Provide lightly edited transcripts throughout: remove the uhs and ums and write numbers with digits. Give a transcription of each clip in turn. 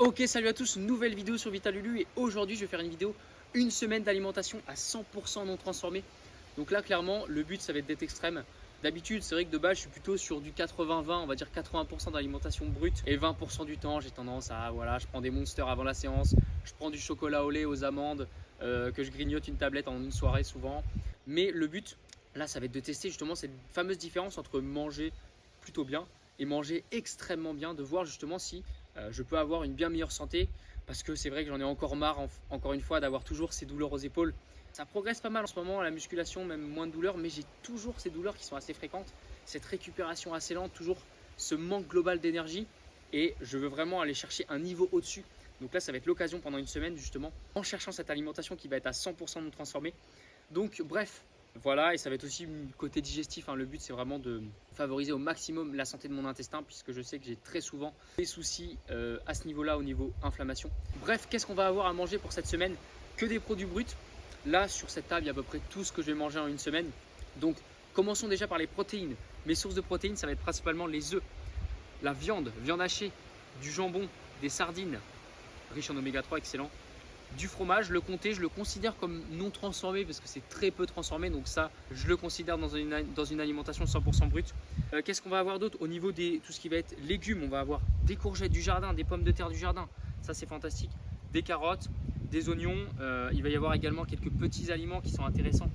Ok, salut à tous, nouvelle vidéo sur Vitalulu et aujourd'hui je vais faire une vidéo une semaine d'alimentation à 100% non transformée. Donc là clairement le but ça va être d'être extrême. D'habitude c'est vrai que de base je suis plutôt sur du 80-20, on va dire 80% d'alimentation brute et 20% du temps j'ai tendance à voilà, je prends des monsters avant la séance, je prends du chocolat au lait aux amandes, que je grignote une tablette en une soirée souvent. Mais le but là ça va être de tester justement cette fameuse différence entre manger plutôt bien et manger extrêmement bien, de voir justement si je peux avoir une bien meilleure santé parce que c'est vrai que j'en ai encore marre, encore une fois, d'avoir toujours ces douleurs aux épaules. Ça progresse pas mal en ce moment, la musculation, même moins de douleurs, mais j'ai toujours ces douleurs qui sont assez fréquentes, cette récupération assez lente, toujours ce manque global d'énergie et je veux vraiment aller chercher un niveau au-dessus. Donc là, ça va être l'occasion pendant une semaine justement, en cherchant cette alimentation qui va être à 100% non transformée. Donc bref, voilà, et ça va être aussi côté digestif, hein. Le but c'est vraiment de favoriser au maximum la santé de mon intestin puisque je sais que j'ai très souvent des soucis à ce niveau-là, au niveau inflammation. Bref, qu'est-ce qu'on va avoir à manger pour cette semaine? Que des produits bruts. Là, sur cette table, il y a à peu près tout ce que je vais manger en une semaine. Donc, commençons déjà par les protéines. Mes sources de protéines, ça va être principalement les œufs, la viande, viande hachée, du jambon, des sardines, riches en oméga 3, excellent. Du fromage, le comté, je le considère comme non transformé parce que c'est très peu transformé, donc ça, je le considère dans une alimentation 100% brute. Qu'est-ce qu'on va avoir d'autre? Au niveau de tout ce qui va être légumes, on va avoir des courgettes du jardin, des pommes de terre du jardin, ça c'est fantastique, des carottes, des oignons. Il va y avoir également quelques petits aliments qui sont intéressants,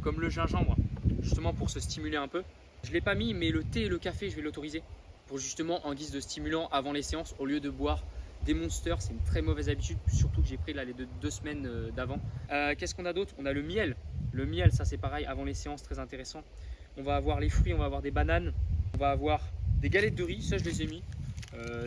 comme le gingembre, justement pour se stimuler un peu. Je ne l'ai pas mis, mais le thé et le café, je vais l'autoriser pour justement en guise de stimulant avant les séances, au lieu de boire des monsters. C'est une très mauvaise habitude, surtout que j'ai pris là les deux semaines d'avant. Qu'est-ce qu'on a d'autre? On a le miel. Le miel, ça c'est pareil, avant les séances, très intéressant. On va avoir les fruits, on va avoir des bananes, on va avoir des galettes de riz, ça je les ai mis.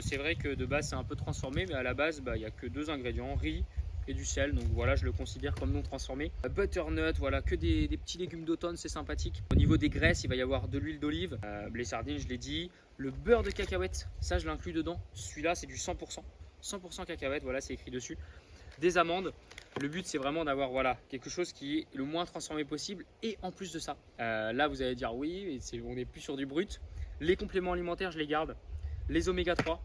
C'est vrai que de base c'est un peu transformé, mais à la base il n'y a que deux ingrédients, riz et du sel, donc voilà, je le considère comme non transformé. Butternut, voilà, que des petits légumes d'automne, c'est sympathique. Au niveau des graisses, il va y avoir de l'huile d'olive, les sardines, je l'ai dit, le beurre de cacahuète, ça je l'inclus dedans. Celui-là c'est du 100%. 100% cacahuète, voilà, c'est écrit dessus. Des amandes. Le but c'est vraiment d'avoir voilà, quelque chose qui est le moins transformé possible. Et en plus de ça, là vous allez dire oui, on n'est plus sur du brut. Les compléments alimentaires, je les garde. Les oméga 3,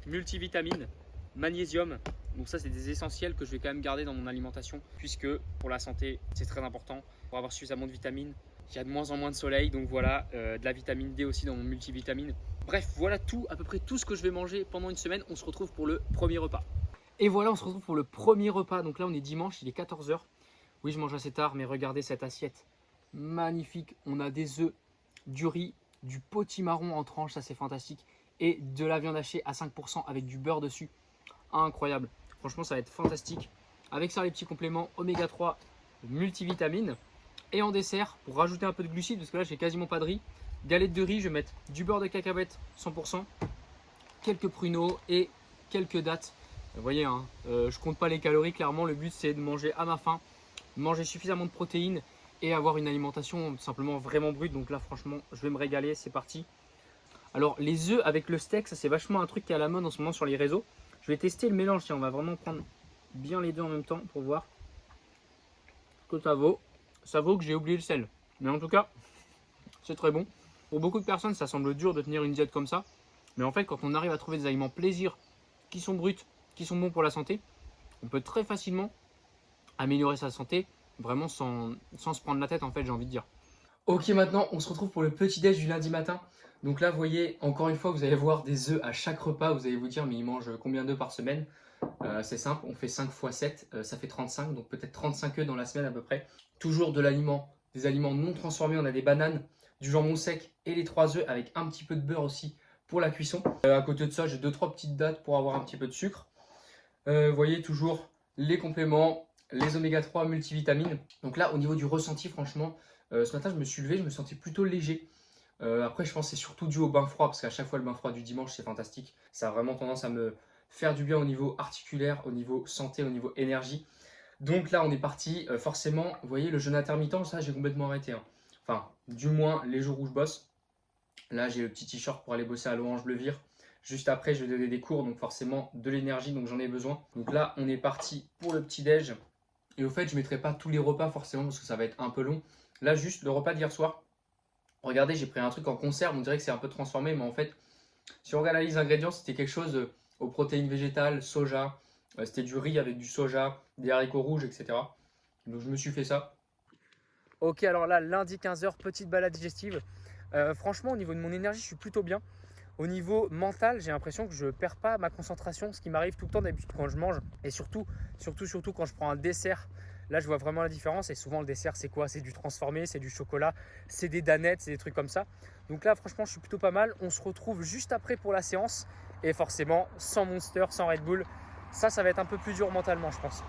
multivitamines, magnésium. Donc ça c'est des essentiels que je vais quand même garder dans mon alimentation puisque pour la santé c'est très important. Pour avoir suffisamment de vitamines, il y a de moins en moins de soleil, donc voilà, de la vitamine D aussi dans mon multivitamine. Bref, voilà tout, à peu près tout ce que je vais manger pendant une semaine. On se retrouve pour le premier repas. Et voilà, on se retrouve pour le premier repas. Donc là, on est dimanche, il est 14 h. Oui, je mange assez tard, mais regardez cette assiette. Magnifique. On a des œufs, du riz, du potimarron en tranches, ça c'est fantastique. Et de la viande hachée à 5% avec du beurre dessus. Incroyable. Franchement, ça va être fantastique. Avec ça, les petits compléments oméga 3, multivitamines. Et en dessert, pour rajouter un peu de glucides, parce que là, j'ai quasiment pas de riz, galette de riz, je vais mettre du beurre de cacahuète 100%, quelques pruneaux et quelques dattes. Vous voyez, hein, je compte pas les calories, clairement, le but c'est de manger à ma faim, manger suffisamment de protéines et avoir une alimentation simplement vraiment brute. Donc là, franchement, je vais me régaler, c'est parti. Alors, les œufs avec le steak, ça c'est vachement un truc qui est à la mode en ce moment sur les réseaux. Je vais tester le mélange, tiens, on va vraiment prendre bien les deux en même temps pour voir ce que ça vaut. Ça vaut que j'ai oublié le sel. Mais en tout cas, c'est très bon. Pour beaucoup de personnes, ça semble dur de tenir une diète comme ça. Mais en fait, quand on arrive à trouver des aliments plaisir qui sont bruts, qui sont bons pour la santé, on peut très facilement améliorer sa santé, vraiment sans se prendre la tête, en fait, j'ai envie de dire. Ok, maintenant, on se retrouve pour le petit déj du lundi matin. Donc là, vous voyez, encore une fois, vous allez voir des œufs à chaque repas. Vous allez vous dire, mais il mange combien d'œufs par semaine? C'est simple, on fait 5 x 7, ça fait 35, donc peut-être 35 œufs dans la semaine à peu près. Toujours de l'aliment, des aliments non transformés, on a des bananes, du jambon sec et les 3 œufs avec un petit peu de beurre aussi pour la cuisson. À côté de ça, j'ai 2-3 petites dattes pour avoir un petit peu de sucre. Vous voyez toujours les compléments, les oméga 3 multivitamines. Donc là, au niveau du ressenti, franchement, ce matin, je me suis levé, je me sentais plutôt léger. Après, je pense que c'est surtout dû au bain froid, parce qu'à chaque fois, le bain froid du dimanche, c'est fantastique. Ça a vraiment tendance à me faire du bien au niveau articulaire, au niveau santé, au niveau énergie. Donc là, on est parti. Forcément, vous voyez, le jeûne intermittent, ça, j'ai complètement arrêté, hein. Enfin, du moins, les jours où je bosse. Là, j'ai le petit t-shirt pour aller bosser à l'Orange-Bleu-Vire. Juste après, je vais donner des cours, donc forcément de l'énergie, donc j'en ai besoin. Donc là, on est parti pour le petit-déj. Et au fait, je ne mettrai pas tous les repas forcément parce que ça va être un peu long. Là, juste le repas d'hier soir. Regardez, j'ai pris un truc en conserve, on dirait que c'est un peu transformé, mais en fait, si on regarde la liste d'ingrédients, c'était quelque chose aux protéines végétales, soja. C'était du riz avec du soja, des haricots rouges, etc. Donc je me suis fait ça. Ok, alors là, lundi 15h, petite balade digestive. Franchement, au niveau de mon énergie, je suis plutôt bien. Au niveau mental, j'ai l'impression que je ne perds pas ma concentration, ce qui m'arrive tout le temps d'habitude quand je mange. Et surtout quand je prends un dessert. Là, je vois vraiment la différence. Et souvent, le dessert, c'est quoi? C'est du transformé, c'est du chocolat, c'est des danettes, c'est des trucs comme ça. Donc là, franchement, je suis plutôt pas mal. On se retrouve juste après pour la séance. Et forcément, sans Monster, sans Red Bull, ça va être un peu plus dur mentalement, je pense.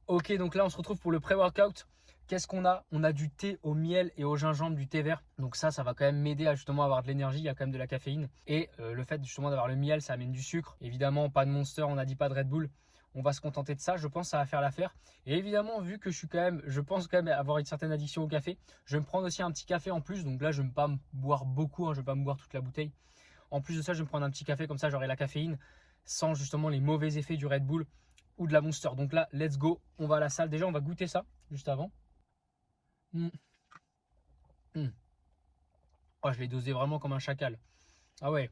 Ok, donc là, on se retrouve pour le pré-workout. Qu'est-ce qu'on a? On a du thé au miel et au gingembre, du thé vert. Donc ça va quand même m'aider à justement avoir de l'énergie. Il y a quand même de la caféine. Et le fait justement d'avoir le miel, ça amène du sucre. Évidemment, pas de Monster, on n'a dit pas de Red Bull. On va se contenter de ça. Je pense que ça va faire l'affaire. Et évidemment, vu que je pense quand même avoir une certaine addiction au café, je vais me prendre aussi un petit café en plus. Donc là, je ne vais pas me boire beaucoup. Je ne vais pas me boire toute la bouteille. En plus de ça, je vais me prendre un petit café. Comme ça, j'aurai la caféine sans justement les mauvais effets du Red Bull ou de la Monster. Donc là, let's go. On va à la salle. Déjà, on va goûter ça juste avant. Oh, je l'ai dosé vraiment comme un chacal. Ah ouais.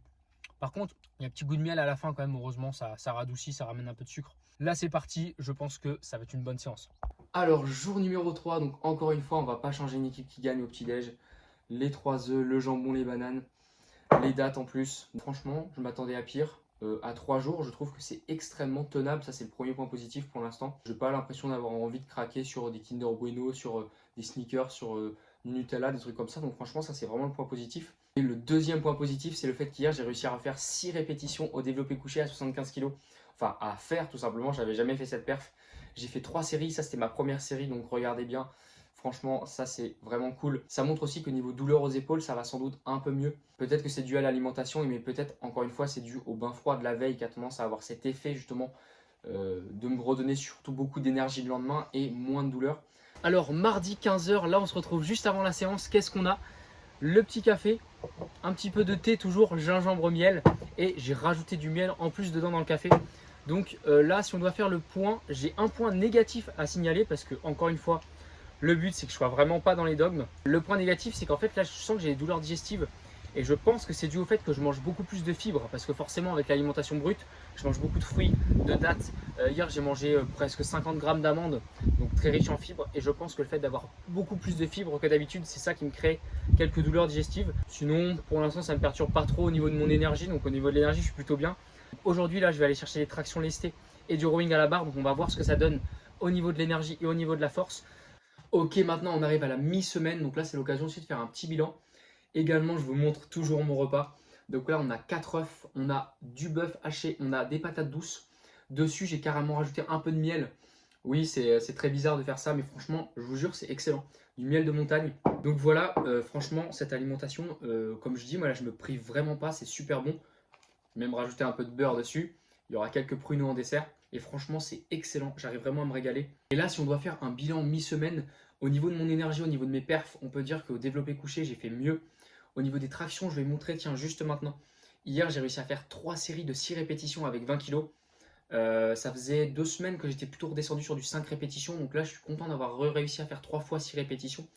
Par contre, il y a un petit goût de miel à la fin quand même. Heureusement, ça radoucit, ça ramène un peu de sucre. Là, c'est parti. Je pense que ça va être une bonne séance. Alors, jour numéro 3. Donc, encore une fois, on va pas changer une équipe qui gagne au petit-déj. Les 3 œufs, le jambon, les bananes, les dattes en plus. Franchement, je m'attendais à pire. À 3 jours, je trouve que c'est extrêmement tenable. Ça, c'est le premier point positif pour l'instant. Je n'ai pas l'impression d'avoir envie de craquer sur des Kinder Bueno, sur des sneakers, sur du Nutella, des trucs comme ça. Donc franchement, ça, c'est vraiment le point positif. Et le deuxième point positif, c'est le fait qu'hier, j'ai réussi à refaire 6 répétitions au développé couché à 75 kg. Enfin, à faire tout simplement. Je n'avais jamais fait cette perf. J'ai fait 3 séries. Ça, c'était ma première série. Donc regardez bien. Franchement, ça c'est vraiment cool. Ça montre aussi qu'au niveau douleur aux épaules, ça va sans doute un peu mieux. Peut-être que c'est dû à l'alimentation, mais peut-être encore une fois c'est dû au bain froid de la veille qui a tendance à avoir cet effet justement de me redonner surtout beaucoup d'énergie le lendemain et moins de douleur. Alors mardi 15h, là on se retrouve juste avant la séance. Qu'est-ce qu'on a? Le petit café, un petit peu de thé toujours, gingembre miel, et j'ai rajouté du miel en plus dedans dans le café. Donc là, si on doit faire le point, j'ai un point négatif à signaler parce que encore une fois, le but, c'est que je ne sois vraiment pas dans les dogmes. Le point négatif, c'est qu'en fait, là, je sens que j'ai des douleurs digestives. Et je pense que c'est dû au fait que je mange beaucoup plus de fibres. Parce que forcément, avec l'alimentation brute, je mange beaucoup de fruits, de dattes. Hier, j'ai mangé presque 50 grammes d'amandes, donc très riche en fibres. Et je pense que le fait d'avoir beaucoup plus de fibres que d'habitude, c'est ça qui me crée quelques douleurs digestives. Sinon, pour l'instant, ça ne me perturbe pas trop au niveau de mon énergie. Donc au niveau de l'énergie, je suis plutôt bien. Aujourd'hui, là, je vais aller chercher des tractions lestées et du rowing à la barre. Donc on va voir ce que ça donne au niveau de l'énergie et au niveau de la force. Ok, maintenant on arrive à la mi-semaine, donc là c'est l'occasion aussi de faire un petit bilan. Également, je vous montre toujours mon repas. Donc là, on a 4 œufs, on a du bœuf haché, on a des patates douces. Dessus, j'ai carrément rajouté un peu de miel. Oui, c'est très bizarre de faire ça, mais franchement, je vous jure, c'est excellent. Du miel de montagne. Donc voilà, franchement, cette alimentation, comme je dis, moi là, je me prive vraiment pas, c'est super bon. Même rajouter un peu de beurre dessus. Il y aura quelques pruneaux en dessert. Et franchement, c'est excellent. J'arrive vraiment à me régaler. Et là, si on doit faire un bilan mi-semaine, au niveau de mon énergie, au niveau de mes perfs, on peut dire qu'au développé couché, j'ai fait mieux. Au niveau des tractions, je vais montrer, tiens, juste maintenant. Hier, j'ai réussi à faire 3 séries de 6 répétitions avec 20 kg. Ça faisait 2 semaines que j'étais plutôt redescendu sur du 5 répétitions. Donc là, je suis content d'avoir réussi à faire 3 fois 6 répétitions.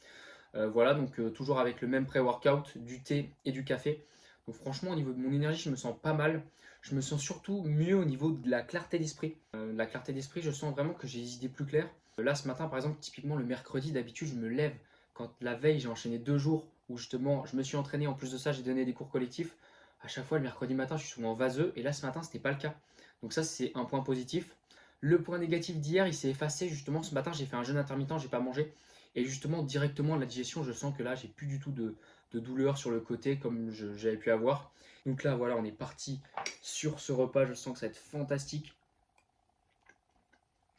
Voilà, donc toujours avec le même pré-workout, du thé et du café. Donc franchement, au niveau de mon énergie, je me sens pas mal. Je me sens surtout mieux au niveau de la clarté d'esprit. La clarté d'esprit, je sens vraiment que j'ai les idées plus claires. Là, ce matin, par exemple, typiquement le mercredi, d'habitude, je me lève. Quand la veille, j'ai enchaîné 2 jours où justement, je me suis entraîné. En plus de ça, j'ai donné des cours collectifs. À chaque fois, le mercredi matin, je suis souvent vaseux. Et là, ce matin, ce n'était pas le cas. Donc ça, c'est un point positif. Le point négatif d'hier, il s'est effacé. Justement, ce matin, j'ai fait un jeûne intermittent, j'ai pas mangé. Et justement, directement, la digestion, je sens que là, j'ai plus du tout de douleur sur le côté comme j'avais pu avoir. Donc là, voilà, on est parti sur ce repas. Je sens que ça va être fantastique.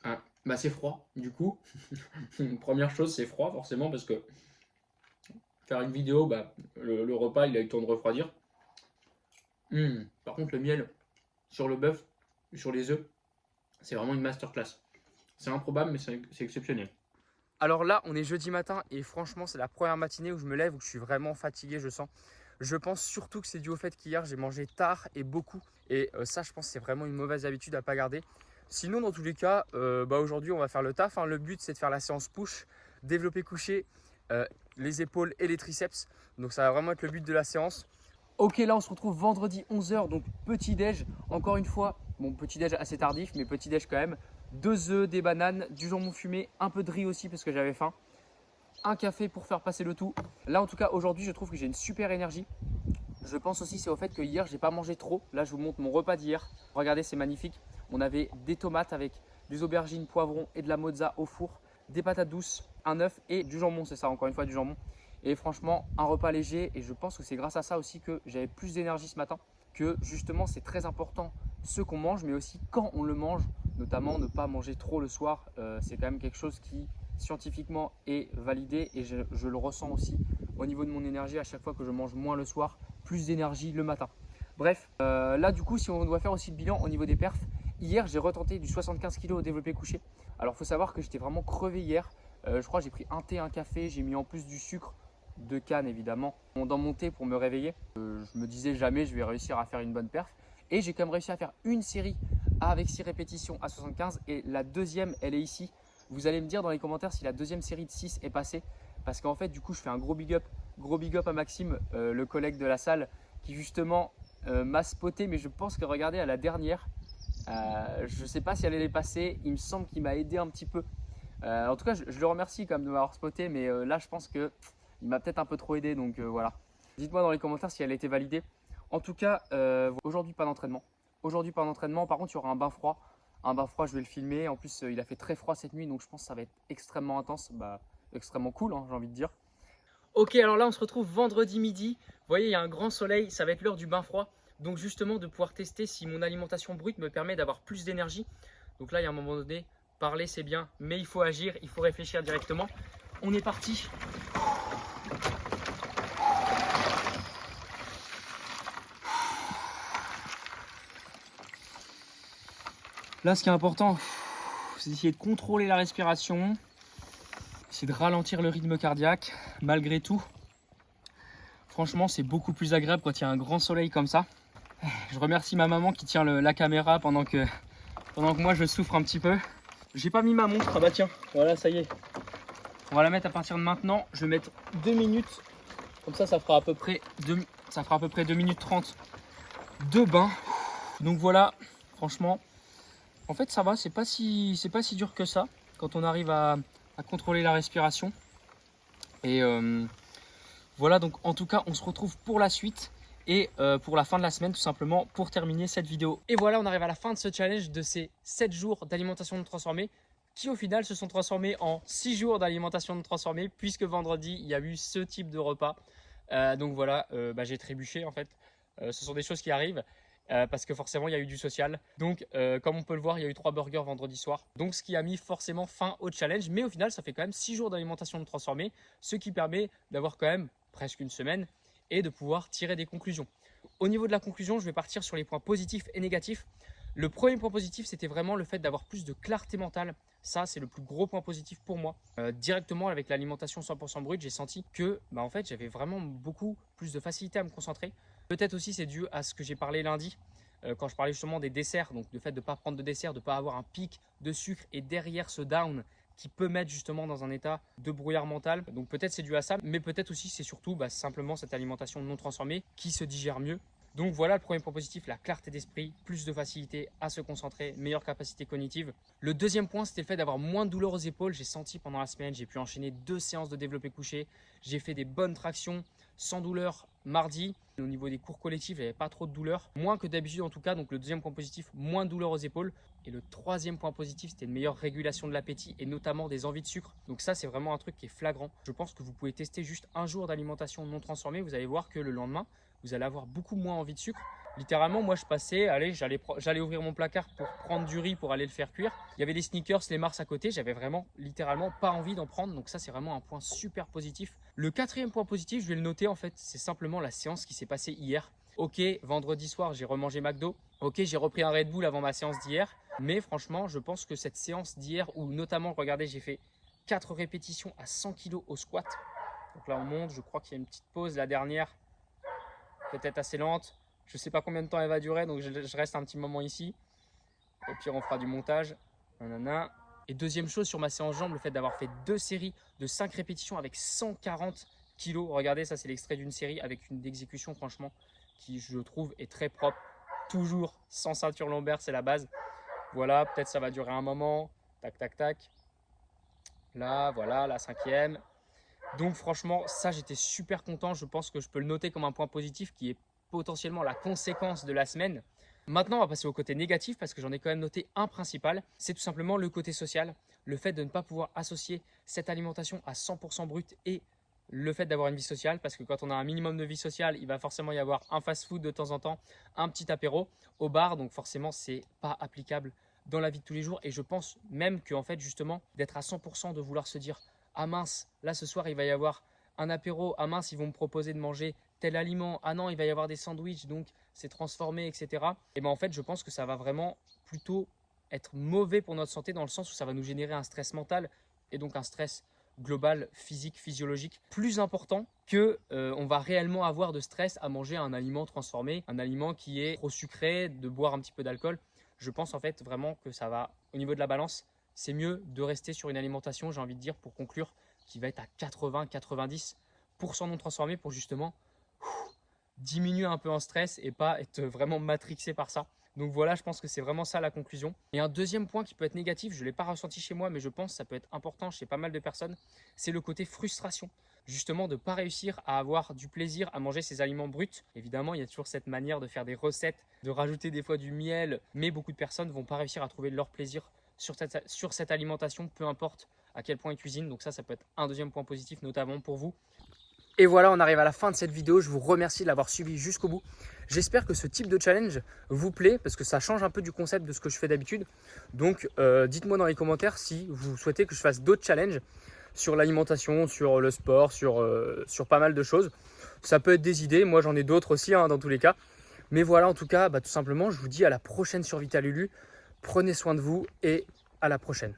Ah, bah, c'est froid, du coup. Première chose, c'est froid, forcément, parce que faire une vidéo, bah, le repas, il a eu le temps de refroidir. Par contre, le miel sur le bœuf, sur les œufs, c'est vraiment une masterclass. C'est improbable, mais c'est exceptionnel. Alors là, on est jeudi matin et franchement, c'est la première matinée où je me lève, où je suis vraiment fatigué, je sens. Je pense surtout que c'est dû au fait qu'hier, j'ai mangé tard et beaucoup. Et ça, je pense que c'est vraiment une mauvaise habitude à ne pas garder. Sinon, dans tous les cas, aujourd'hui, on va faire le taf. Le but, c'est de faire la séance push, développé couché, les épaules et les triceps. Donc, ça va vraiment être le but de la séance. Ok, là, on se retrouve vendredi 11h, donc petit déj. Encore une fois, Bon, petit déj assez tardif, mais petit déj quand même. 2 œufs, des bananes, du jambon fumé, un peu de riz aussi parce que j'avais faim. Un café pour faire passer le tout. Là, en tout cas, aujourd'hui, je trouve que j'ai une super énergie. Je pense aussi c'est au fait que hier, j'ai pas mangé trop. Là, je vous montre mon repas d'hier. Regardez, c'est magnifique. On avait des tomates avec des aubergines, poivrons et de la mozza au four, des patates douces, un œuf et du jambon, c'est ça, encore une fois, du jambon. Et franchement, un repas léger. Et je pense que c'est grâce à ça aussi que j'avais plus d'énergie ce matin. Que justement, c'est très important ce qu'on mange, mais aussi quand on le mange. Notamment, ne pas manger trop le soir. C'est quand même quelque chose qui scientifiquement est validé. Et je le ressens aussi au niveau de mon énergie à chaque fois que je mange moins le soir, plus d'énergie le matin. Bref, là du coup, si on doit faire aussi le bilan au niveau des perfs, hier j'ai retenté du 75 kg au développé couché. Alors il faut savoir que j'étais vraiment crevé hier. Je crois que j'ai pris un thé, un café, j'ai mis en plus du sucre de canne évidemment dans mon thé pour me réveiller. Je me disais jamais je vais réussir à faire une bonne perf. Et j'ai quand même réussi à faire une série avec 6 répétitions à 75 et la deuxième elle est ici. Vous allez me dire dans les commentaires si la deuxième série de 6 est passée. Parce qu'en fait, du coup, je fais un gros big up à Maxime, le collègue de la salle, qui justement m'a spoté. Mais je pense que regardez à la dernière, je ne sais pas si elle allait passer. Il me semble qu'il m'a aidé un petit peu. En tout cas, je le remercie quand même de m'avoir spoté. Mais là, je pense qu'il m'a peut-être un peu trop aidé. Donc voilà. Dites-moi dans les commentaires si elle a été validée. En tout cas, aujourd'hui, pas d'entraînement. Aujourd'hui, pas d'entraînement. Par contre, il y aura un bain froid. Un bain froid, je vais le filmer. En plus, il a fait très froid cette nuit. Donc je pense que ça va être extrêmement intense. Extrêmement cool, hein, j'ai envie de dire. Ok, alors là on se retrouve vendredi midi. Vous voyez, il y a un grand soleil, ça va être l'heure du bain froid. Donc justement de pouvoir tester si mon alimentation brute me permet d'avoir plus d'énergie. Donc là, il y a un moment donné, parler c'est bien, mais il faut agir, il faut réfléchir directement. On est parti. Là, ce qui est important, c'est d'essayer de contrôler la respiration. C'est de ralentir le rythme cardiaque malgré tout. Franchement, c'est beaucoup plus agréable quand il y a un grand soleil comme ça. Je remercie ma maman qui tient la caméra pendant que moi je souffre un petit peu. J'ai pas mis ma montre, ah bah tiens, voilà ça y est. On va la mettre à partir de maintenant. Je vais mettre 2 minutes, comme ça fera à peu près 2 minutes 30 de bain. Donc voilà, franchement, en fait ça va, c'est pas si dur que ça quand on arrive à contrôler la respiration. Et voilà, donc en tout cas on se retrouve pour la suite et pour la fin de la semaine tout simplement pour terminer cette vidéo. Et voilà, on arrive à la fin de ce challenge de ces 7 jours d'alimentation non transformée qui au final se sont transformés en 6 jours d'alimentation non transformée puisque vendredi il y a eu ce type de repas. Donc voilà, j'ai trébuché en fait. Ce sont des choses qui arrivent. Parce que forcément il y a eu du social. Donc comme on peut le voir, il y a eu 3 burgers vendredi soir. Donc ce qui a mis forcément fin au challenge. Mais au final ça fait quand même 6 jours d'alimentation non transformée. Ce qui permet d'avoir quand même presque une semaine et de pouvoir tirer des conclusions. Au niveau de la conclusion, je vais partir sur les points positifs et négatifs. Le premier point positif, c'était vraiment le fait d'avoir plus de clarté mentale. Ça, c'est le plus gros point positif pour moi. Directement avec l'alimentation 100% brute, j'ai senti que en fait, j'avais vraiment beaucoup plus de facilité à me concentrer. Peut-être aussi c'est dû à ce que j'ai parlé lundi, quand je parlais justement des desserts, donc le fait de ne pas prendre de dessert, de ne pas avoir un pic de sucre et derrière ce down qui peut mettre justement dans un état de brouillard mental. Donc peut-être c'est dû à ça, mais peut-être aussi c'est surtout simplement cette alimentation non transformée qui se digère mieux. Donc voilà le premier point positif, la clarté d'esprit, plus de facilité à se concentrer, meilleure capacité cognitive. Le deuxième point, c'était le fait d'avoir moins de douleur aux épaules. J'ai senti pendant la semaine, j'ai pu enchaîner 2 séances de développé couché. J'ai fait des bonnes tractions sans douleur mardi. Au niveau des cours collectifs, il n'y avait pas trop de douleur, moins que d'habitude en tout cas. Donc le deuxième point positif, moins de douleur aux épaules. Et le troisième point positif, c'était une meilleure régulation de l'appétit et notamment des envies de sucre. Donc ça, c'est vraiment un truc qui est flagrant. Je pense que vous pouvez tester juste un jour d'alimentation non transformée. Vous allez voir que le lendemain, vous allez avoir beaucoup moins envie de sucre. Littéralement, moi je passais, j'allais ouvrir mon placard pour prendre du riz pour aller le faire cuire. Il y avait des sneakers, les Mars à côté, j'avais vraiment littéralement pas envie d'en prendre. Donc ça, c'est vraiment un point super positif. Le quatrième point positif, je vais le noter en fait, c'est simplement la séance qui s'est passée hier. Ok, vendredi soir, j'ai remangé McDo. Ok, j'ai repris un Red Bull avant ma séance d'hier. Mais franchement, je pense que cette séance d'hier, où notamment, regardez, j'ai fait 4 répétitions à 100 kg au squat. Donc là, on monte, je crois qu'il y a une petite pause, la dernière. Peut-être assez lente. Je ne sais pas combien de temps elle va durer, donc je reste un petit moment ici. Au pire, on fera du montage. Nanana. Et deuxième chose sur ma séance jambes, le fait d'avoir fait 2 séries de 5 répétitions avec 140 kg. Regardez, ça c'est l'extrait d'une série avec une exécution franchement qui je trouve est très propre. toujours sans ceinture lombaire, c'est la base. Voilà, peut-être ça va durer un moment. Tac, tac, tac. Là, voilà, la 5e. Donc franchement, ça j'étais super content. Je pense que je peux le noter comme un point positif qui est potentiellement la conséquence de la semaine. Maintenant, on va passer au côté négatif parce que j'en ai quand même noté un principal. C'est tout simplement le côté social. Le fait de ne pas pouvoir associer cette alimentation à 100% brut et le fait d'avoir une vie sociale. Parce que quand on a un minimum de vie sociale, il va forcément y avoir un fast-food de temps en temps, un petit apéro au bar. Donc forcément, c'est pas applicable dans la vie de tous les jours. Et je pense même qu'en fait, justement, d'être à 100%, de vouloir se dire « Ah mince, là ce soir, il va y avoir un apéro. Ah mince, ils vont me proposer de manger tel aliment. Ah non, il va y avoir des sandwichs, donc c'est transformé, etc. » Et bien en fait, je pense que ça va vraiment plutôt être mauvais pour notre santé dans le sens où ça va nous générer un stress mental et donc un stress global, physique, physiologique plus important que on va réellement avoir de stress à manger un aliment transformé, un aliment qui est trop sucré, de boire un petit peu d'alcool. Je pense en fait vraiment que ça va, au niveau de la balance, c'est mieux de rester sur une alimentation, j'ai envie de dire, pour conclure, qui va être à 80-90% non transformée pour justement diminuer un peu en stress et pas être vraiment matrixé par ça. Donc voilà, je pense que c'est vraiment ça la conclusion. Et un deuxième point qui peut être négatif, je ne l'ai pas ressenti chez moi, mais je pense que ça peut être important chez pas mal de personnes, c'est le côté frustration. Justement, de ne pas réussir à avoir du plaisir à manger ces aliments bruts. Évidemment, il y a toujours cette manière de faire des recettes, de rajouter des fois du miel, mais beaucoup de personnes ne vont pas réussir à trouver leur plaisir sur cette alimentation, peu importe à quel point ils cuisinent. Donc ça peut être un deuxième point positif, notamment pour vous. Et voilà, on arrive à la fin de cette vidéo. Je vous remercie de l'avoir suivi jusqu'au bout. J'espère que ce type de challenge vous plaît parce que ça change un peu du concept de ce que je fais d'habitude. Donc, dites-moi dans les commentaires si vous souhaitez que je fasse d'autres challenges sur l'alimentation, sur le sport, sur pas mal de choses. Ça peut être des idées. Moi, j'en ai d'autres aussi dans tous les cas. Mais voilà, en tout cas, tout simplement, je vous dis à la prochaine sur Vital Lulu. Prenez soin de vous et à la prochaine.